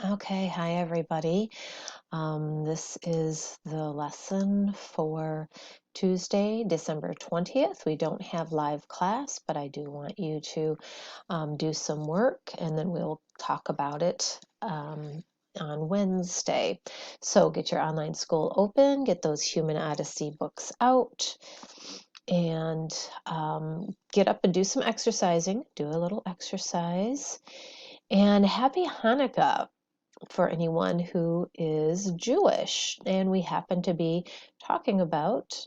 Okay, hi everybody. This is the lesson for Tuesday, December 20th. We don't have live class, but I do want you to do some work and then we'll talk about it on Wednesday. So get your online school open, get those Human Odyssey books out, and get up and do some exercising. Do a little exercise. And happy Hanukkah for anyone who is Jewish. And we happen to be talking about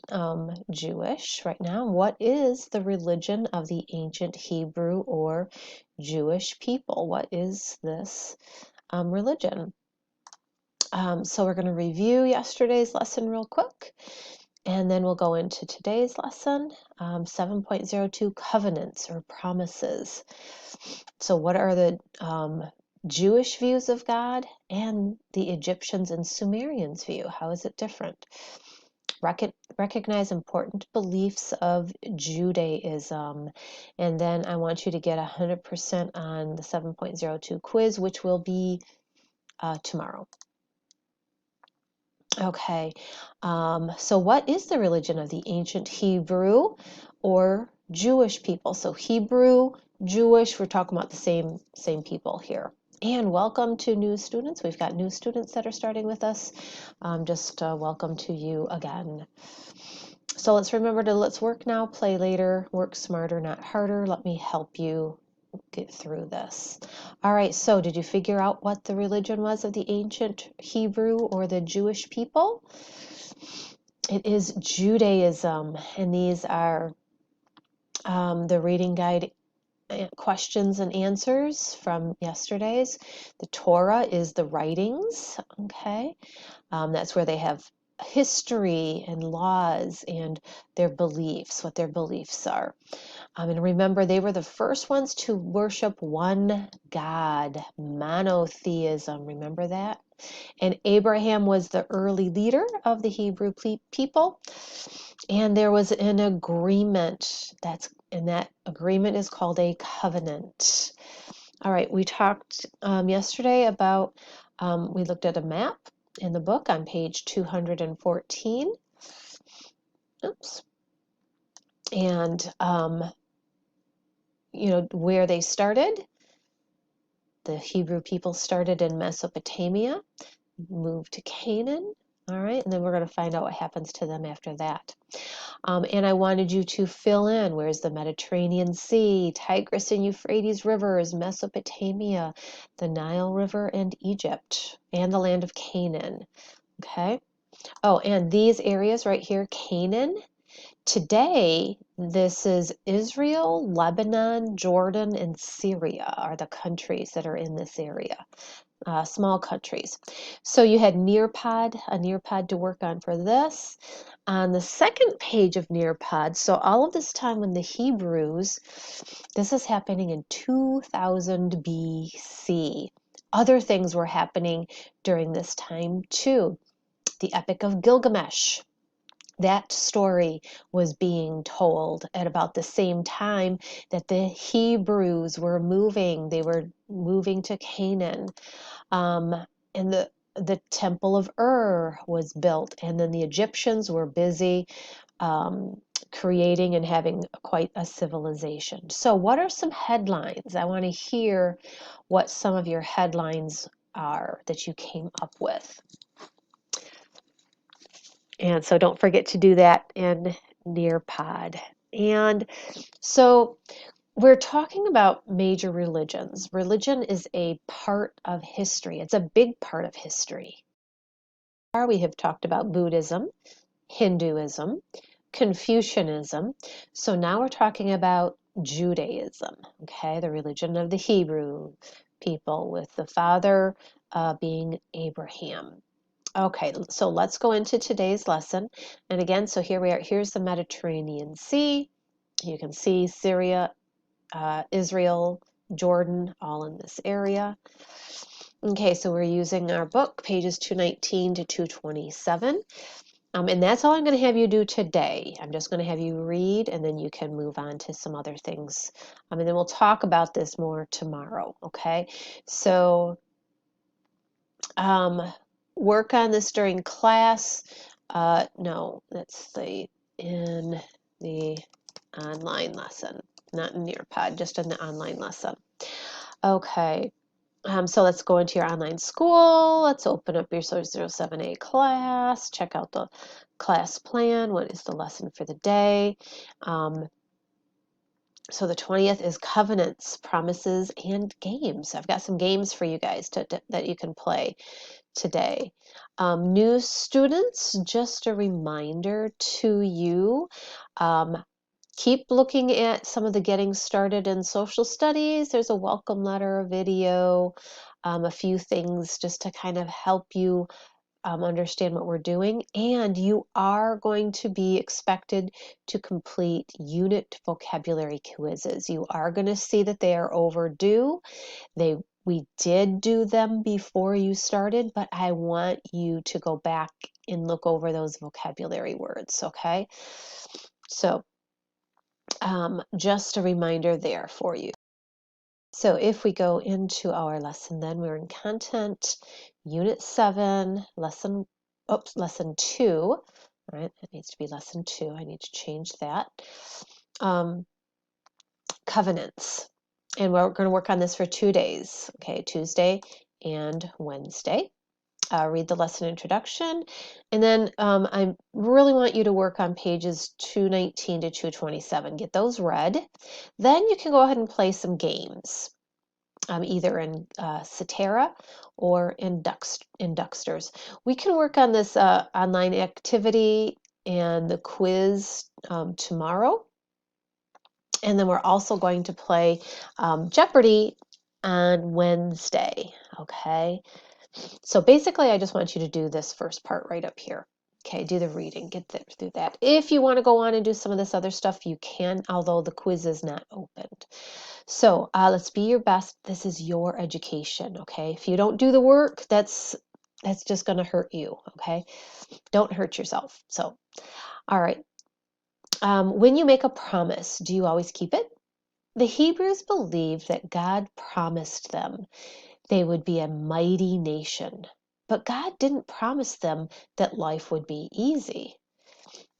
Jewish right now. What is the religion of the ancient Hebrew or Jewish people? What is this religion? So we're going to review yesterday's lesson real quick. And then we'll go into today's lesson, 7.02 covenants or promises. So, what are the Jewish views of God and the Egyptians and Sumerians' view? How is it different? Recognize important beliefs of Judaism. And then I want you to get 100% on the 7.02 quiz, which will be tomorrow. Okay, so what is the religion of the ancient Hebrew or Jewish people? So Hebrew, Jewish, we're talking about the same people here. And welcome to new students. We've got new students that are starting with us. Just welcome to you again. So let's remember to let's work now, play later, work smarter, not harder. Let me help you get through this. All right, so did you figure out what the religion was of the ancient Hebrew or the Jewish people? It is Judaism, and these are the reading guide questions and answers from yesterday's. The Torah is the writings, okay? That's where they have history and laws and their beliefs, what their beliefs are. And remember, they were the first ones to worship one God, monotheism. Remember that? And Abraham was the early leader of the Hebrew people. And there was an agreement. And that agreement is called a covenant. All right, we talked yesterday about, we looked at a map in the book on page 214. Oops. And where they started. The Hebrew people started in Mesopotamia, moved to Canaan, all right, and then we're going to find out what happens to them after that. And I wanted you to fill in, where's the Mediterranean Sea, Tigris and Euphrates rivers, Mesopotamia, the Nile River and Egypt, and the land of Canaan, okay? Oh, and these areas right here, Canaan, today, this is Israel, Lebanon, Jordan, and Syria are the countries that are in this area, small countries. So you had Nearpod, a Nearpod to work on for this. On the second page of Nearpod, so all of this time when the Hebrews, this is happening in 2000 BC. Other things were happening during this time too. The Epic of Gilgamesh, that story was being told at about the same time that the Hebrews were moving. They were moving to Canaan. And the Temple of Ur was built, and then the Egyptians were busy creating and having quite a civilization. So, what are some headlines? I want to hear what some of your headlines are that you came up with. And so don't forget to do that in Nearpod. And so we're talking about major religions. Religion is a part of history. It's a big part of history. We have talked about Buddhism, Hinduism, Confucianism. So now we're talking about Judaism, okay, the religion of the Hebrew people with the father being Abraham. Okay, so let's go into today's lesson. And again, so here we are. Here's the Mediterranean Sea. You can see Syria, Israel, Jordan, all in this area. Okay, so we're using our book, pages 219 to 227. And that's all I'm going to have you do today. I'm just going to have you read, and then you can move on to some other things. And then we'll talk about this more tomorrow, okay? So work on this during class. No, that's in the online lesson, not in Nearpod, just in the online lesson. Okay, so let's go into your online school. Let's open up your 07A class, check out the class plan. What is the lesson for the day? So the 20th is covenants, promises, and games. I've got some games for you guys that you can play today. New students, just a reminder to you, keep looking at some of the getting started in social studies. There's a welcome letter, a video, a few things just to kind of help you understand what we're doing. And you are going to be expected to complete unit vocabulary quizzes. You are going to see that they are overdue. We did do them before you started, but I want you to go back and look over those vocabulary words, okay? So just a reminder there for you. So if we go into our lesson, then we're in content, unit 7, lesson 2. All right, it needs to be lesson 2. I need to change that. Covenants. And we're going to work on this for 2 days, okay, Tuesday and Wednesday. Read the lesson introduction, and then I really want you to work on pages 219 to 227. Get those read. Then you can go ahead and play some games, either in Cetera or in Ducksters. We can work on this online activity and the quiz tomorrow. And then we're also going to play Jeopardy on Wednesday, okay? So basically, I just want you to do this first part right up here. Okay, do the reading, get through that. If you want to go on and do some of this other stuff, you can, although the quiz is not opened. So let's be your best. This is your education, okay? If you don't do the work, that's just going to hurt you, okay? Don't hurt yourself. So, all right. When you make a promise, do you always keep it? The Hebrews believed that God promised them they would be a mighty nation. But God didn't promise them that life would be easy.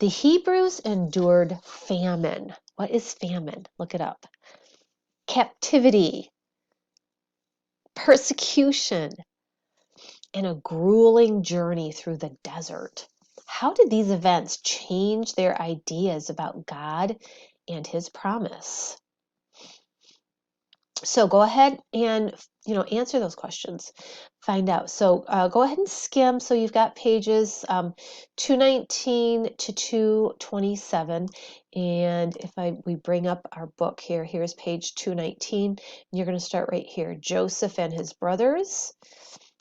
The Hebrews endured famine. What is famine? Look it up. Captivity, persecution, and a grueling journey through the desert. How did these events change their ideas about God and his promise? So go ahead and answer those questions. Find out. So go ahead and skim. So you've got pages 219 to 227. And if we bring up our book here, here's page 219. You're going to start right here. Joseph and his brothers.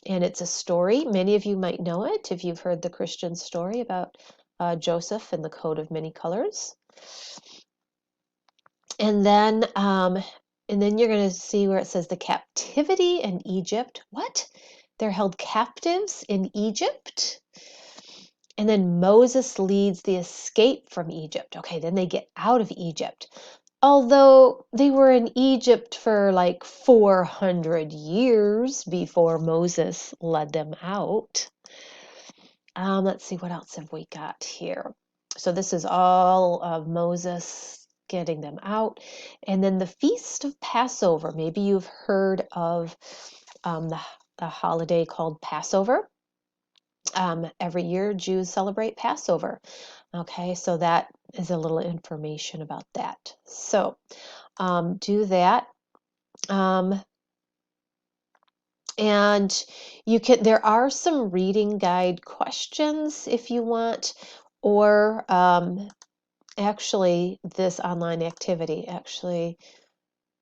And it's a story. Many of you might know it if you've heard the Christian story about Joseph and the coat of many colors. And then you're going to see where it says the captivity in Egypt. What? They're held captives in Egypt? And then Moses leads the escape from Egypt. Okay, then they get out of Egypt. Although they were in Egypt for like 400 years before Moses led them out. Let's see, what else have we got here? So this is all of Moses getting them out. And then the Feast of Passover. Maybe you've heard of the holiday called Passover. Every year Jews celebrate Passover. Okay, so that is a little information about that. So do that. And there are some reading guide questions if you want, or actually this online activity,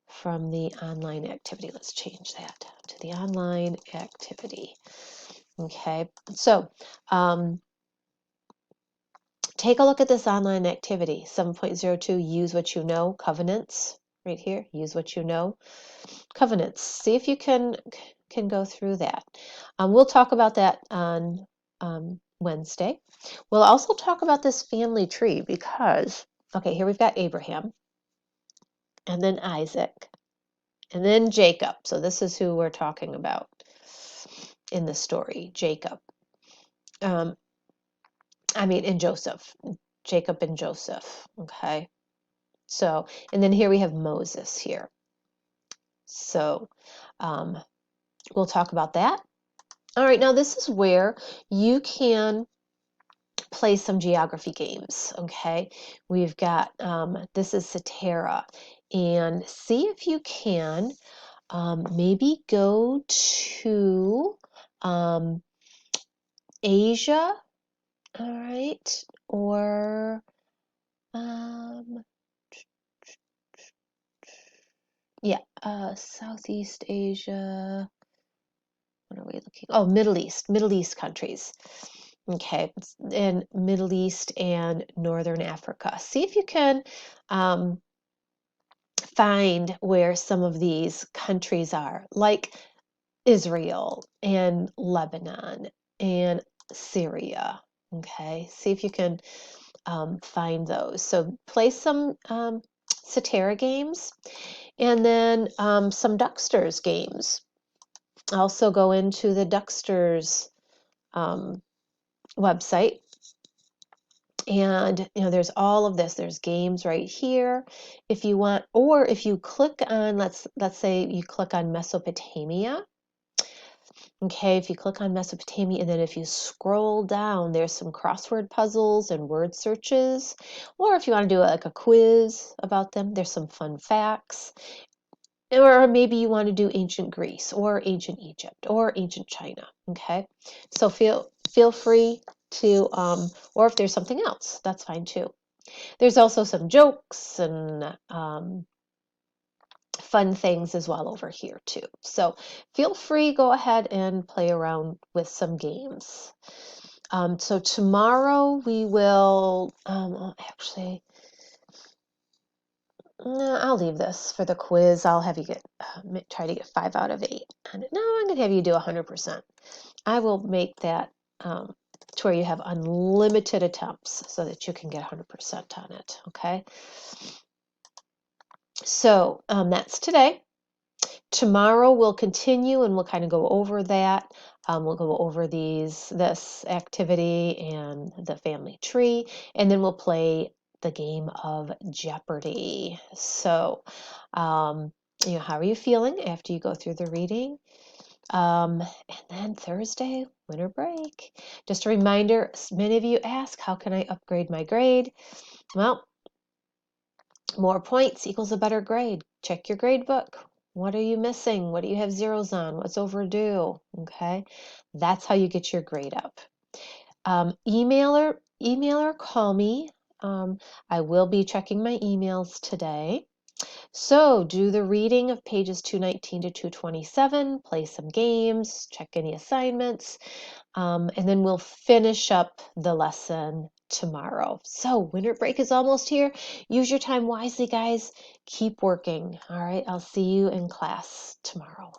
from the online activity, let's change that to the online activity. Okay, so take a look at this online activity, 7.02, use what you know, covenants, right here, use what you know, covenants. See if you can go through that. We'll talk about that on Wednesday. We'll also talk about this family tree because, okay, here we've got Abraham, and then Isaac, and then Jacob. So this is who we're talking about. in the story, Jacob. And Joseph. Jacob and Joseph, okay? So, and then here we have Moses here. So, we'll talk about that. All right, now this is where you can play some geography games, okay? We've got, this is Cetera, and see if you can maybe go to Asia, all right, or Southeast Asia. What are we looking? Oh, Middle East countries. Okay, in Middle East and Northern Africa. See if you can find where some of these countries are, like Israel and Lebanon and Syria. Okay, see if you can find those. So play some Cetera games and then some Ducksters games. Also go into the Ducksters website, and there's all of this. There's games right here if you want, or if you click on, let's say you click on Mesopotamia. Okay, if you click on Mesopotamia, and then if you scroll down, there's some crossword puzzles and word searches. Or if you want to do like a quiz about them, there's some fun facts. Or maybe you want to do ancient Greece or ancient Egypt or ancient China. Okay, so feel free to, or if there's something else, that's fine too. There's also some jokes and fun things as well over here too. So feel free, go ahead and play around with some games. So tomorrow we will, actually, no, I'll leave this for the quiz. I'll have you try to get 5 out of 8 on it. No, I'm going to have you do 100%. I will make that to where you have unlimited attempts so that you can get 100% on it, okay? So that's today. Tomorrow we'll continue and we'll kind of go over that. We'll go over this activity and the family tree, and then we'll play the game of Jeopardy. So, how are you feeling after you go through the reading? And then Thursday, winter break. Just a reminder, many of you ask, how can I upgrade my grade? Well, more points equals a better grade. Check your grade book. What are you missing? What do you have zeros on? What's overdue? Okay, that's how you get your grade up. Email or call me. I will be checking my emails today. So do the reading of pages 219 to 227, play some games, check any assignments, and then we'll finish up the lesson tomorrow. So winter break is almost here. Use your time wisely, guys. Keep working. All right, I'll see you in class tomorrow.